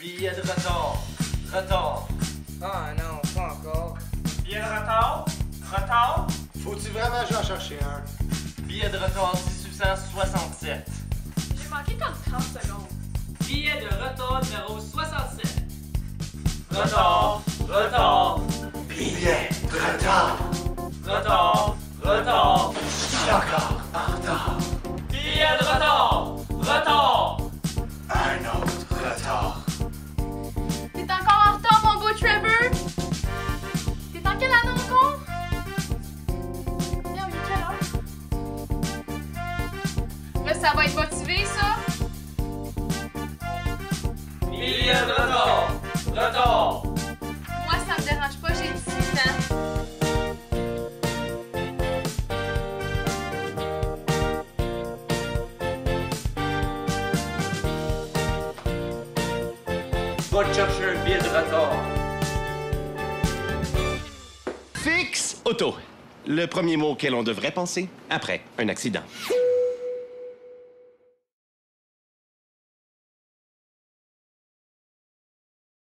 Billet de retard. Retard. Ah non, pas encore. Billet de retard. Retard. Faut-tu vraiment que j'en cherche un? Billet de retard 1867. J'ai manqué comme 30 secondes. Billet de retard numéro 67. Retard. Retard. Billet de retard. Retard. Retard. Je suis encore en retard. Billet de retard. Retard. Un autre retard. T'es encore en retard, mon beau Trevor? T'es en quelle année encore? Merde, il est quelle heure? Là, ça va être motivé, ça? Billet de retard. Retard. Moi, ça me dérange pas, j'ai 18 ans. Va te chercher un billet de retard. Fixe auto. Le premier mot auquel on devrait penser après un accident.